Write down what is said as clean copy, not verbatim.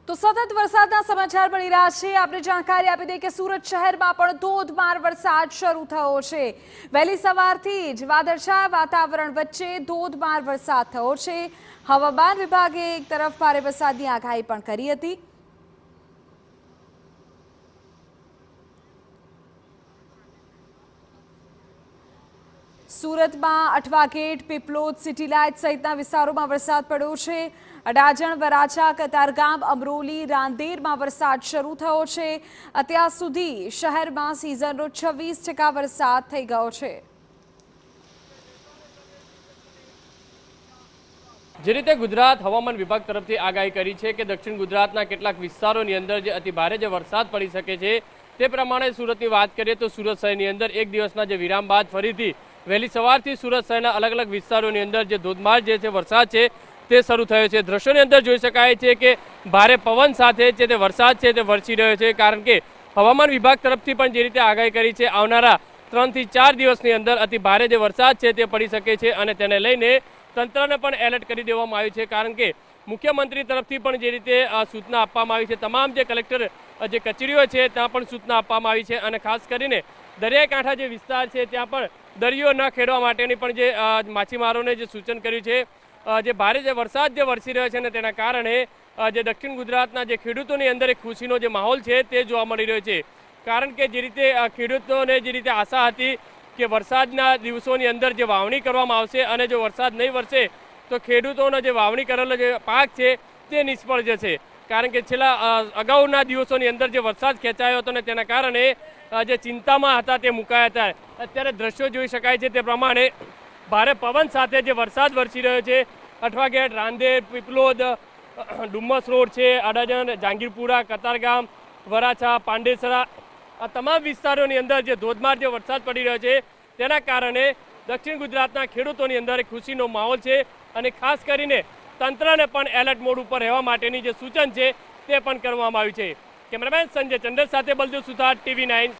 તો સતત વરસાદના સમાચાર મળી રહ્યા છે। આપણે જાણકારી આપી દઈએ કે સુરત શહેરમાં પણ ધોધમાર વરસાદ શરૂ થયો છે। વહેલી સવારથી જ વાદળછાયા વાતાવરણ વચ્ચે ધોધમાર વરસાદ થયો છે। હવામાન વિભાગે એક તરફ ભારે વરસાદની આગાહી પણ કરી હતી। સુરતમાં Athwa gate, Piplod, city light સહિતના વિસ્તારોમાં વરસાદ પડ્યો છે। અડાજણ, વરાછા, કતારગામ, અમરોલી, રાંદેરમાં વરસાદ શરૂ થયો છે। અત્યાર સુધી શહેરમાં સિઝનનો 26% વરસાદ થઈ ગયો છે। જે રીતે ગુજરાત હવામાન વિભાગ તરફથી આગાહી કરી છે કે દક્ષિણ ગુજરાતના કેટલાક વિસ્તારોની અંદર જે અતિભારે જે વરસાદ પડી શકે છે તે પ્રમાણે સુરતની વાત કરીએ તો સુરત શહેરની અંદર એક દિવસના જે વિરામ બાદ ફરીથી વહેલી સવારથી સુરત શહેરના અલગ અલગ વિસ્તારોની અંદર જે ધોધમાર જે છે વરસાદ છે તે શરૂ થયો છે। દ્રશ્યોની અંદર જોઈ શકાય છે કે ભારે પવન સાથે જે તે વરસાદ છે તે વરસી રહ્યો છે, કારણ કે હવામાન વિભાગ તરફથી પણ જે રીતે આગાહી કરી છે આવનારા 3 થી 4 દિવસની અંદર અતિ ભારે જે વરસાદ છે તે પડી શકે છે અને તેને લઈને તંત્રને પણ એલર્ટ કરી દેવામાં આવ્યું છે। કારણ કે મુખ્યમંત્રી તરફથી પણ જે રીતે સૂચના આપવામાં આવી છે, તમામ જે કલેક્ટર જે કચેરીઓ છે ત્યાં પણ સૂચના આપવામાં આવી છે અને ખાસ કરીને દરિયાકાંઠા જે વિસ્તાર છે ત્યાં પણ દરિયો ન ખેડવા માટેની પણ જે માછીમારોને જે સૂચન કર્યું છે। જે ભારે જે વરસાદ જે વરસી રહ્યો છે ને તેના કારણે જે દક્ષિણ ગુજરાતના જે ખેડૂતોની અંદર એક ખુશીનો જે માહોલ છે તે જોવા મળી રહ્યો છે। કારણ કે જે રીતે ખેડૂતોને જે રીતે આશા હતી કે વરસાદના દિવસોની અંદર જે વાવણી કરવામાં આવશે અને જો વરસાદ નહીં વરસે તો ખેડૂતોનો જે વાવણી કરેલો જે પાક છે તે નિષ્ફળ જશે। કારણ કે છેલ્લા અગાઉના દિવસોની અંદર જે વરસાદ ખેંચાયો હતો ને તેના કારણે જે ચિંતામાં હતા તે મુકાયા હતા। અત્યારે દ્રશ્યો જોઈ શકાય છે તે પ્રમાણે ભારે પવન સાથે જે વરસાદ વરસી રહ્યો છે। અઠવા ગેટ, રાંદેર, પીપલોદ, ડુમ્મસ રોડ છે, અડાજણ, જહાંગીરપુરા, કતારગામ, વરાછા, પાંડેસરા આ તમામ વિસ્તારોની અંદર જે ધોધમાર જે વરસાદ પડી રહ્યો છે તેના કારણે દક્ષિણ ગુજરાતના ખેડૂતોની અંદર એક ખુશીનો માહોલ છે અને ખાસ કરીને તંત્રને પણ એલર્ટ મોડ ઉપર રહેવા માટેની જે સૂચન છે તે પણ કરવામાં આવ્યું છે। કેમેરામેન સંજય ચંદ્ર સાથે બલદેવ સુથાર, TV9।